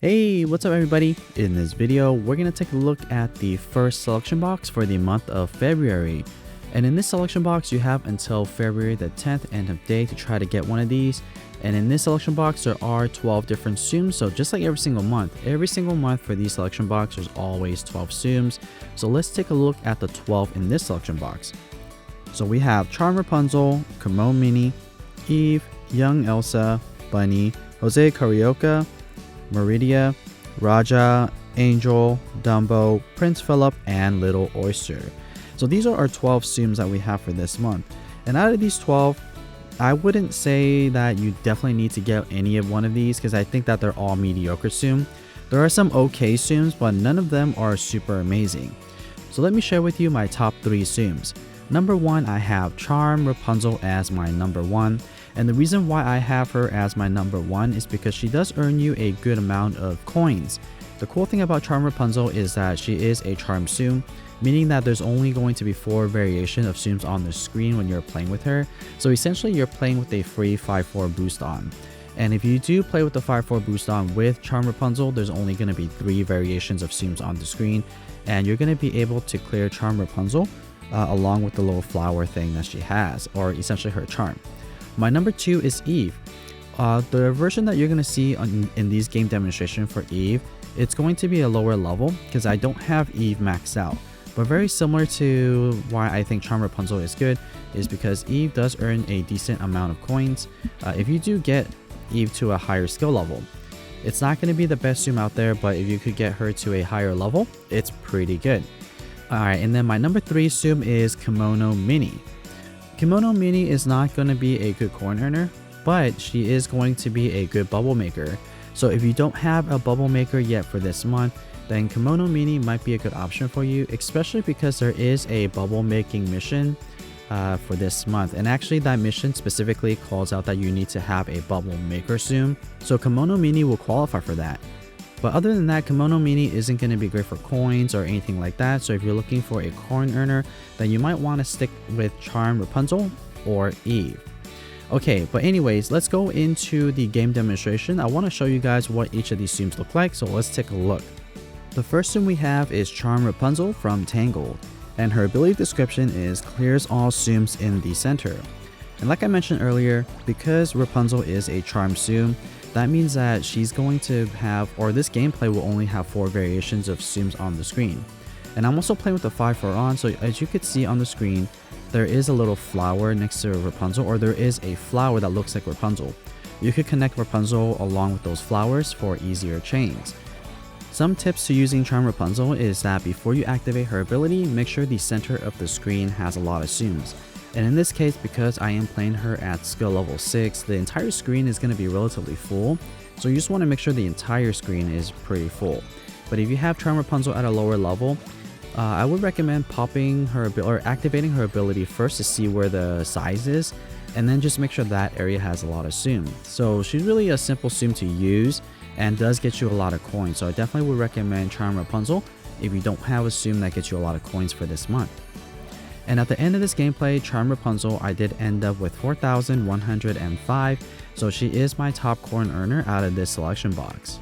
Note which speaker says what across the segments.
Speaker 1: Hey, what's up everybody? In this video, we're going to take a look at the first selection box for the month of February. And in this selection box, you have until February the 10th end of day to try to get one of these. And in this selection box, there are 12 different Tsums. So just like every single month for these selection box, there's always 12 Tsums. So let's take a look at the 12 in this selection box. So we have Charm Rapunzel, Kimono Minnie, Eve, Young Elsa, Bunny, Jose Carioca, Merida, Rajah, Angel, Dumbo, Prince Philip, and Little Oyster. So these are our 12 Tsums that we have for this month. And out of these 12, I wouldn't say that you definitely need to get any of one of these because I think that they're all mediocre Tsum. There are some okay Tsums, but none of them are super amazing. So let me share with you my top 3 Tsums. Number 1, I have Charm Rapunzel as my number 1. And the reason why I have her as my number 1 is because she does earn you a good amount of coins. The cool thing about Charm Rapunzel is that she is a charm Tsum, meaning that there's only going to be 4 variations of Tsums on the screen when you're playing with her. So essentially you're playing with a free 5-4 boost on. And if you do play with the 5-4 boost on with Charm Rapunzel, there's only going to be 3 variations of Tsums on the screen. And you're going to be able to clear Charm Rapunzel along with the little flower thing that she has, or essentially her charm. My number 2 is Eve. The version that you're going to see in these game demonstration for Eve, it's going to be a lower level because I don't have Eve maxed out. But very similar to why I think Charm Rapunzel is good is because Eve does earn a decent amount of coins. If you do get Eve to a higher skill level, it's not going to be the best Tsum out there, but if you could get her to a higher level, it's pretty good. Alright, and then my number 3 Tsum is Kimono Minnie. Kimono Minnie is not going to be a good coin earner, but she is going to be a good bubble maker. So if you don't have a bubble maker yet for this month, then Kimono Minnie might be a good option for you, especially because there is a bubble making mission for this month. And actually that mission specifically calls out that you need to have a bubble maker Tsum. So Kimono Minnie will qualify for that. But other than that, Kimono Minnie isn't going to be great for coins or anything like that. So if you're looking for a coin earner, then you might want to stick with Charm Rapunzel or Eve. Okay, but anyways, let's go into the game demonstration. I want to show you guys what each of these Tsums look like, so let's take a look. The first Tsum we have is Charm Rapunzel from Tangled, and her ability description is clears all Tsums in the center. And like I mentioned earlier, because Rapunzel is a charm Tsum, that means that she's going to have, or this gameplay will only have 4 variations of Tsums on the screen. And I'm also playing with the 5-4 on, so as you could see on the screen, there is a little flower next to Rapunzel, or there is a flower that looks like Rapunzel. You could connect Rapunzel along with those flowers for easier chains. Some tips to using Charm Rapunzel is that before you activate her ability, make sure the center of the screen has a lot of Tsums. And in this case, because I am playing her at skill level 6, the entire screen is going to be relatively full. So you just want to make sure the entire screen is pretty full. But if you have Charm Rapunzel at a lower level, I would recommend popping her or activating her ability first to see where the size is, and then just make sure that area has a lot of Tsum. So she's really a simple Tsum to use and does get you a lot of coins. So I definitely would recommend Charm Rapunzel if you don't have a Tsum that gets you a lot of coins for this month. And at the end of this gameplay, Charm Rapunzel, I did end up with 4,105, so she is my top coin earner out of this selection box.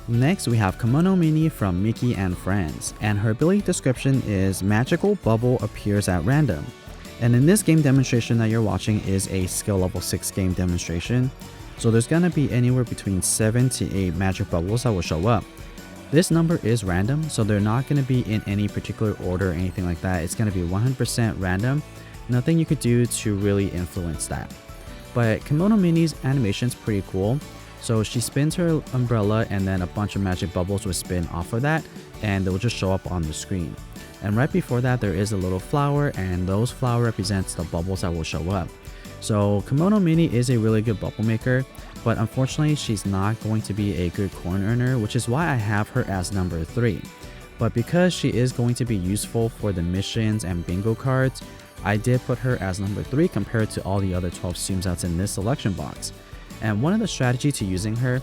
Speaker 1: Next, we have Kimono Minnie from Mickey and Friends, and her ability description is magical bubble appears at random. And in this game demonstration that you're watching is a skill level 6 game demonstration, so there's gonna be anywhere between 7 to 8 magic bubbles that will show up. This number is random, so they're not going to be in any particular order or anything like that. It's going to be 100% random. Nothing you could do to really influence that. But Kimono Minnie's animation is pretty cool. So she spins her umbrella and then a bunch of magic bubbles will spin off of that and they'll just show up on the screen. And right before that there is a little flower, and those flower represents the bubbles that will show up. So Kimono Minnie is a really good bubble maker, but unfortunately she's not going to be a good coin earner, which is why I have her as number 3. But because she is going to be useful for the missions and bingo cards, I did put her as number 3 compared to all the other 12 Tsums that's in this selection box. And one of the strategies to using her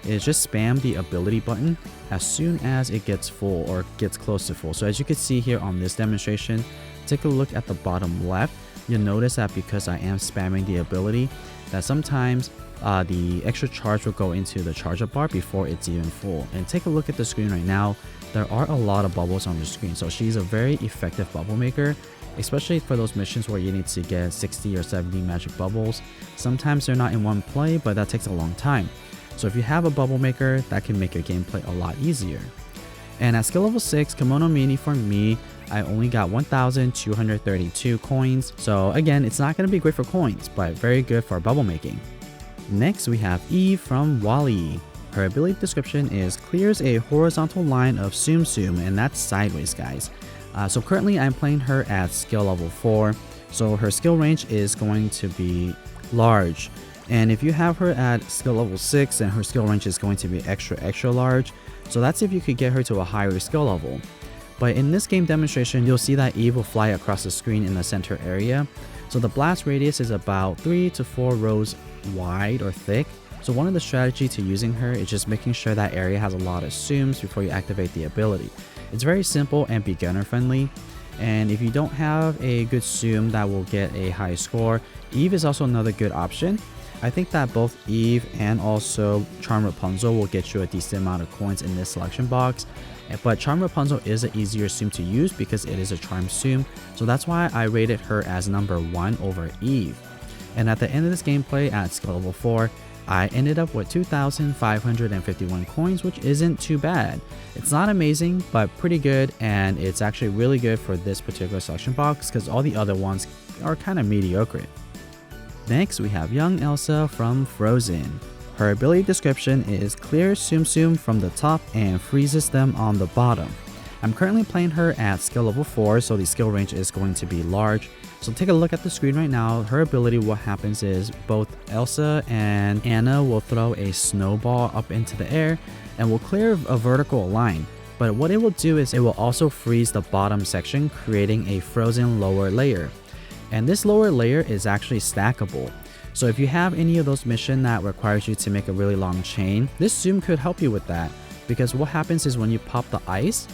Speaker 1: is just spam the ability button as soon as it gets full or gets close to full. So as you can see here on this demonstration, take a look at the bottom left. You'll notice that because I am spamming the ability, that sometimes the extra charge will go into the charge up bar before it's even full. And take a look at the screen right now. There are a lot of bubbles on the screen, so she's a very effective bubble maker, especially for those missions where you need to get 60 or 70 magic bubbles. Sometimes they're not in one play, but that takes a long time. So if you have a bubble maker, that can make your gameplay a lot easier. And at skill level 6, Kimono Minnie for me, I only got 1,232 coins. So again, it's not going to be great for coins, but very good for bubble making. Next, we have Eve from Wall-E. Her ability description is clears a horizontal line of Tsum Tsum, and that's sideways, guys. So currently I'm playing her at skill level 4, so her skill range is going to be large. And if you have her at skill level 6, then her skill range is going to be extra large. So that's if you could get her to a higher skill level. But in this game demonstration, you'll see that Eve will fly across the screen in the center area. So the blast radius is about 3 to 4 rows wide or thick. So one of the strategy to using her is just making sure that area has a lot of zooms before you activate the ability. It's very simple and beginner friendly. And if you don't have a good zoom that will get a high score, Eve is also another good option. I think that both Eve and also Charm Rapunzel will get you a decent amount of coins in this selection box. But Charm Rapunzel is an easier zoom to use because it is a charm zoom. So that's why I rated her as number 1 over Eve. And at the end of this gameplay at skill level 4, I ended up with 2,551 coins, which isn't too bad. It's not amazing, but pretty good, and it's actually really good for this particular selection box because all the other ones are kind of mediocre. Next, we have young Elsa from Frozen. Her ability description is clears Tsum Tsum from the top and freezes them on the bottom. I'm currently playing her at skill level 4, so the skill range is going to be large. So take a look at the screen right now. Her ability, what happens is both Elsa and Anna will throw a snowball up into the air and will clear a vertical line. But what it will do is it will also freeze the bottom section, creating a frozen lower layer. And this lower layer is actually stackable. So if you have any of those missions that requires you to make a really long chain, this zoom could help you with that. Because what happens is when you pop the ice,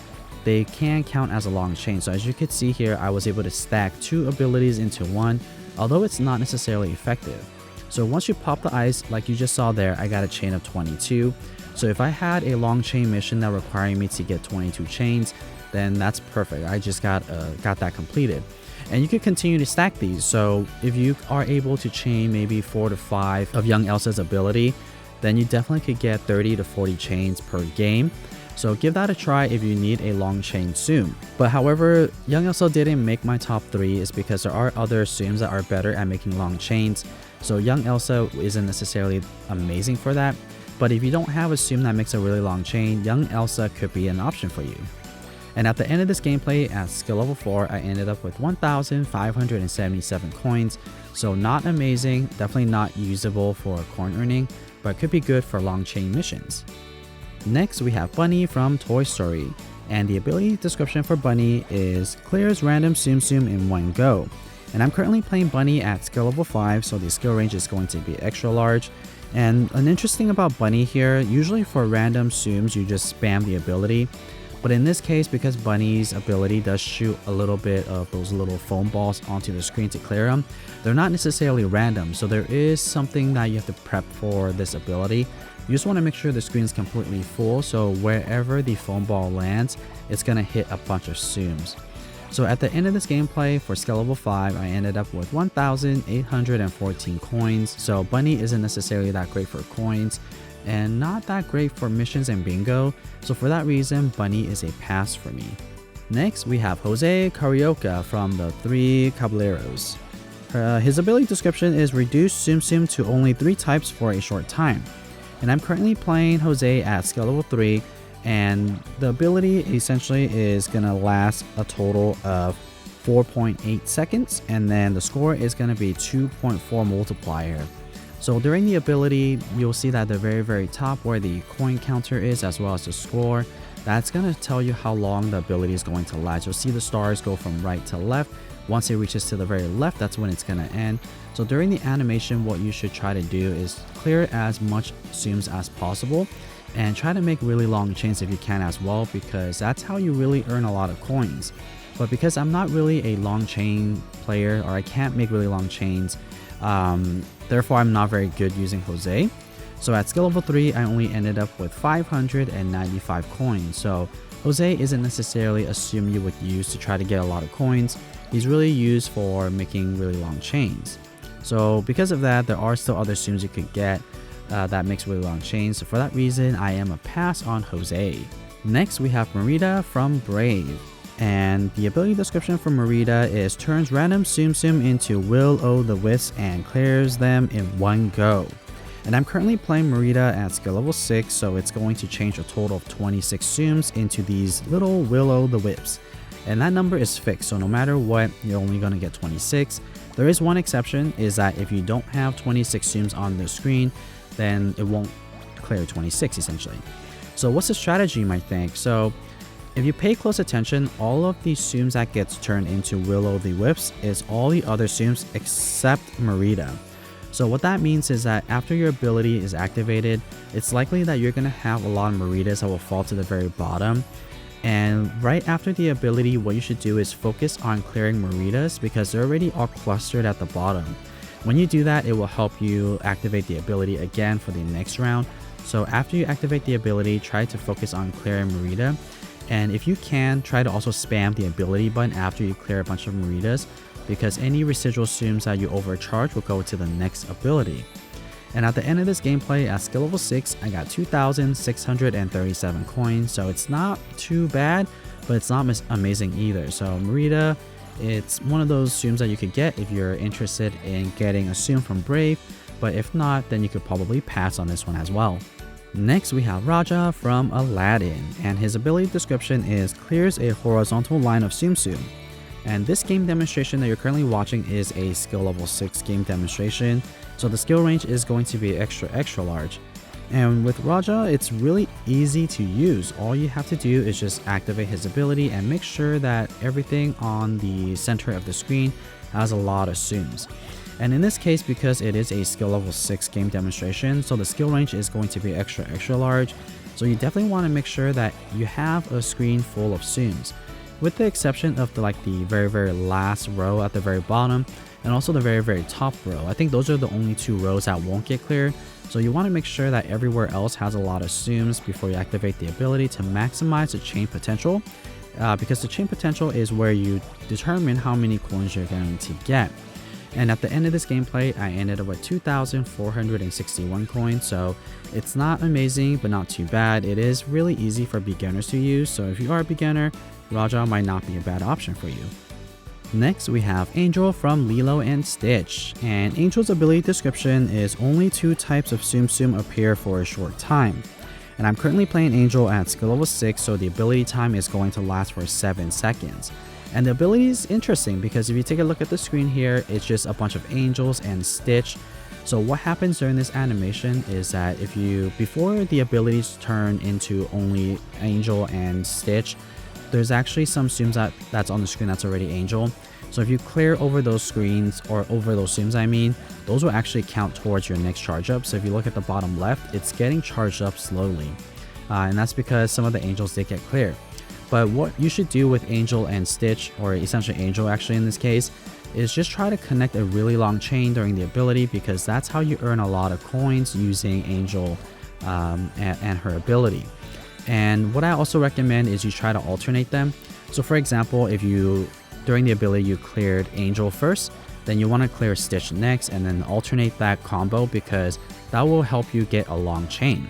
Speaker 1: they can count as a long chain. So as you can see here, I was able to stack 2 abilities into one, although it's not necessarily effective. So once you pop the ice, like you just saw there, I got a chain of 22. So if I had a long chain mission that required me to get 22 chains, then that's perfect. I just got that completed. And you can continue to stack these. So if you are able to chain maybe 4 to 5 of young Elsa's ability, then you definitely could get 30 to 40 chains per game. So give that a try if you need a long chain zoom. But however, young Elsa didn't make my top 3 is because there are other zooms that are better at making long chains. So young Elsa isn't necessarily amazing for that. But if you don't have a zoom that makes a really long chain, young Elsa could be an option for you. And at the end of this gameplay at skill level 4, I ended up with 1,577 coins. So not amazing, definitely not usable for coin earning, but could be good for long chain missions. Next, we have Bunny from Toy Story, and the ability description for Bunny is clears random Tsum Tsum in one go. And I'm currently playing Bunny at skill level 5, so the skill range is going to be extra large. And an interesting about Bunny here, usually for random zooms you just spam the ability, but in this case, because Bunny's ability does shoot a little bit of those little foam balls onto the screen to clear them, they're not necessarily random, so there is something that you have to prep for this ability. You just want to make sure the screen is completely full, so wherever the foam ball lands, it's going to hit a bunch of zooms. So at the end of this gameplay for skill level 5, I ended up with 1,814 coins. So Bunny isn't necessarily that great for coins and not that great for missions and bingo. So for that reason, Bunny is a pass for me. Next, we have Jose Carioca from the Three Caballeros. His ability description is reduce Tsum Tsum to only 3 types for a short time. And I'm currently playing Jose at skill level 3, and the ability essentially is going to last a total of 4.8 seconds, and then the score is going to be 2.4 multiplier. So during the ability, you'll see that the very top where the coin counter is, as well as the score, that's going to tell you how long the ability is going to last. You'll see the stars go from right to left. Once it reaches to the very left, that's when it's going to end. So during the animation, what you should try to do is clear as much zooms as possible and try to make really long chains if you can as well, because that's how you really earn a lot of coins. But because I'm not really a long chain player, or I can't make really long chains, the Therefore, I'm not very good using Jose. So at skill level 3, I only ended up with 595 coins. So Jose isn't necessarily a Tsum you would use to try to get a lot of coins. He's really used for making really long chains. So because of that, there are still other Tsums you could get that makes really long chains. So for that reason, I am a pass on Jose. Next, we have Merida from Brave. And the ability description for Merida is turns random Tsum Tsum into Will-O-the-Wisp and clears them in one go. And I'm currently playing Merida at skill level 6, so it's going to change a total of 26 Tsums into these little Will-O-the-Wisps. And that number is fixed, so no matter what, you're only going to get 26. There is one exception, is that if you don't have 26 Tsums on the screen, then it won't clear 26 essentially. So what's the strategy, you might think? So if you pay close attention, all of these Tsums that gets turned into Will-O-the-Wisps is all the other Tsums except Merida. So what that means is that after your ability is activated, it's likely that you're going to have a lot of Meridas that will fall to the very bottom. And right after the ability, what you should do is focus on clearing Meridas because they're already all clustered at the bottom. When you do that, it will help you activate the ability again for the next round. So after you activate the ability, try to focus on clearing Merida. And if you can, try to also spam the ability button after you clear a bunch of Meridas, because any residual Tsums that you overcharge will go to the next ability. And at the end of this gameplay, at skill level 6, I got 2,637 coins, so it's not too bad, but it's not amazing either. So Merida, it's one of those Tsums that you could get if you're interested in getting a Tsum from Brave, but if not, then you could probably pass on this one as well. Next, we have Rajah from Aladdin, and his ability description is clears a horizontal line of Tsum Tsum. And this game demonstration that you're currently watching is a skill level 6 game demonstration, so the skill range is going to be extra large. And with Rajah, it's really easy to use. All you have to do is just activate his ability and make sure that everything on the center of the screen has a lot of Tsums. And in this case, because it is a skill level 6 game demonstration, so the skill range is going to be extra large. So you definitely want to make sure that you have a screen full of Tsums. With the exception of the very last row at the very bottom and also the very top row. I think those are the only two rows that won't get cleared. So you want to make sure that everywhere else has a lot of Tsums before you activate the ability to maximize the chain potential. Because the chain potential is where you determine how many coins you're going to get. And at the end of this gameplay, I ended up with 2,461 coins, so it's not amazing, but not too bad. It is really easy for beginners to use, so if you are a beginner, Rajah might not be a bad option for you. Next, we have Angel from Lilo and Stitch, and Angel's ability description is only 2 types of Tsum Tsum appear for a short time. And I'm currently playing Angel at skill level 6, so the ability time is going to last for 7 seconds. And the ability is interesting because if you take a look at the screen here, it's just a bunch of angels and Stitch. So what happens during this animation is that before the abilities turn into only Angel and Stitch, there's actually some Tsums that's on the screen that's already Angel. So if you clear over those screens, or over those Tsums I mean, those will actually count towards your next charge up. So if you look at the bottom left, it's getting charged up slowly. And that's because some of the angels did get cleared. But what you should do with Angel and Stitch, or essentially Angel actually in this case, is just try to connect a really long chain during the ability, because that's how you earn a lot of coins using Angel and her ability. And what I also recommend is you try to alternate them. So for example, if during the ability you cleared Angel first, then you want to clear Stitch next and then alternate that combo, because that will help you get a long chain.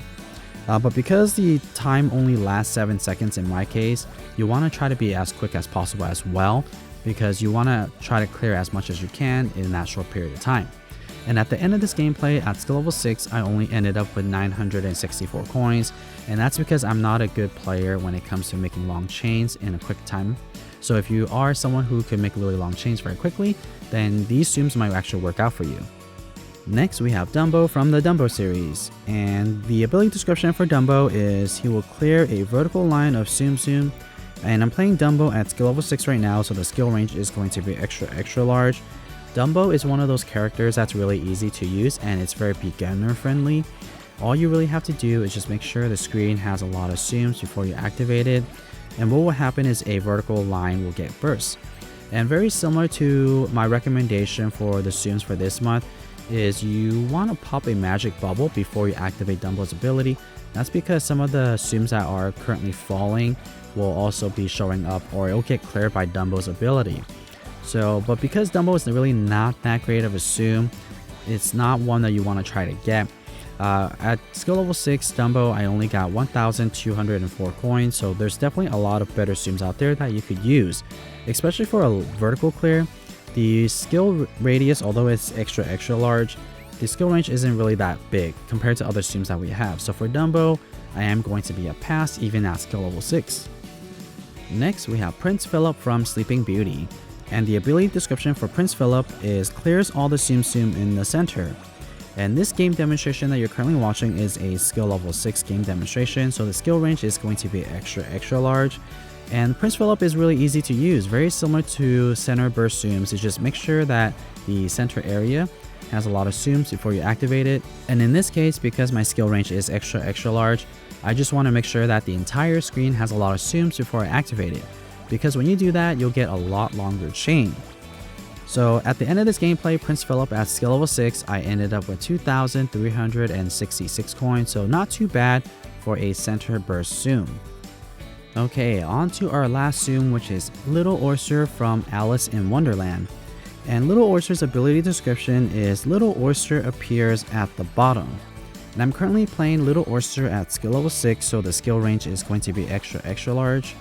Speaker 1: But because the time only lasts 7 seconds in my case, you want to try to be as quick as possible as well, because you want to try to clear as much as you can in that short period of time. And at the end of this gameplay, at skill level 6, I only ended up with 964 coins, and that's because I'm not a good player when it comes to making long chains in a quick time. So if you are someone who can make really long chains very quickly, then these Tsums might actually work out for you. Next, we have Dumbo from the Dumbo series, and the ability description for Dumbo is he will clear a vertical line of Tsum Tsum, and I'm playing Dumbo at skill level 6 right now, so the skill range is going to be extra large. Dumbo is one of those characters that's really easy to use, and it's very beginner friendly. All you really have to do is just make sure the screen has a lot of Tsums before you activate it, and what will happen is a vertical line will get burst. And very similar to my recommendation for the Tsums for this month, is you want to pop a magic bubble before you activate Dumbo's ability. That's because some of the Tsums that are currently falling will also be showing up, or it'll get cleared by Dumbo's ability. But because Dumbo is really not that great of a Tsum, it's not one that you want to try to get. At skill level 6 Dumbo, I only got 1,204 coins, so there's definitely a lot of better Tsums out there that you could use. Especially for a vertical clear, the skill radius, although it's extra large, the skill range isn't really that big compared to other Tsums that we have. So for Dumbo, I am going to be a pass even at skill level 6. Next, we have Prince Philip from Sleeping Beauty. And the ability description for Prince Philip is clears all the Tsum Tsum in the center. And this game demonstration that you're currently watching is a skill level 6 game demonstration, so the skill range is going to be extra large. And Prince Philip is really easy to use, very similar to center burst Tsums. It's just make sure that the center area has a lot of Tsums before you activate it. And in this case, because my skill range is extra large, I just want to make sure that the entire screen has a lot of Tsums before I activate it. Because when you do that, you'll get a lot longer chain. So at the end of this gameplay, Prince Philip at skill level 6, I ended up with 2,366 coins, so not too bad for a center burst Tsum. Okay, on to our last Tsum, which is Little Oyster from Alice in Wonderland. And Little Oyster's ability description is Little Oyster appears at the bottom. And I'm currently playing Little Oyster at skill level 6, so the skill range is going to be extra large.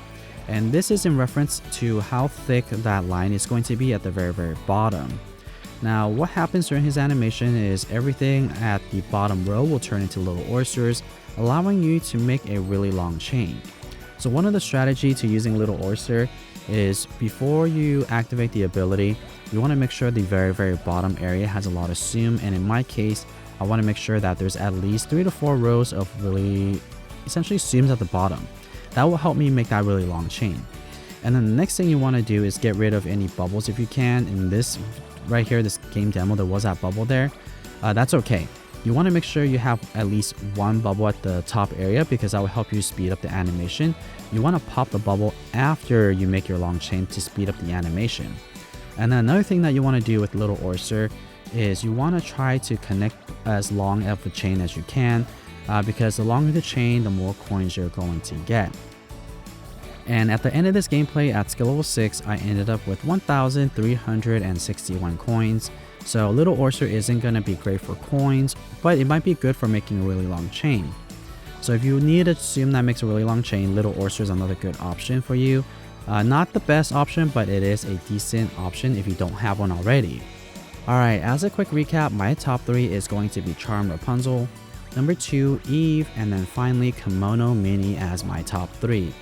Speaker 1: And this is in reference to how thick that line is going to be at the very bottom. Now, what happens during his animation is everything at the bottom row will turn into little oysters, allowing you to make a really long chain. So one of the strategy to using Little Oyster is before you activate the ability, you want to make sure the very bottom area has a lot of Tsum, and in my case, I want to make sure that there's at least 3 to 4 rows of really essentially Tsums at the bottom. That will help me make that really long chain. And then the next thing you want to do is get rid of any bubbles if you can. In this right here, this game demo, there was that bubble there. That's okay. You want to make sure you have at least one bubble at the top area because that will help you speed up the animation. You want to pop the bubble after you make your long chain to speed up the animation. And then another thing that you want to do with Little Oyster is you want to try to connect as long of a chain as you can. Because the longer the chain, the more coins you're going to get. And at the end of this gameplay at skill level 6, I ended up with 1,361 coins. So Little Oyster isn't going to be great for coins, but it might be good for making a really long chain. So if you need a Tsum that makes a really long chain, Little Oyster is another good option for you. Not the best option, but it is a decent option if you don't have one already. Alright, as a quick recap, my top 3 is going to be Charm Rapunzel, number 2 Eve, and then finally Kimono Minnie as my top 3.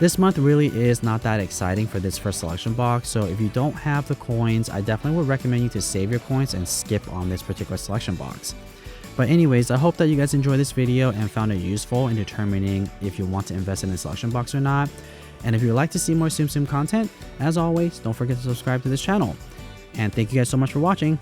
Speaker 1: This month really is not that exciting for this first selection box, so if you don't have the coins, I definitely would recommend you to save your coins and skip on this particular selection box. But anyways, I hope that you guys enjoyed this video and found it useful in determining if you want to invest in the selection box or not. And if you'd like to see more Tsum Tsum content, as always, don't forget to subscribe to this channel. And thank you guys so much for watching.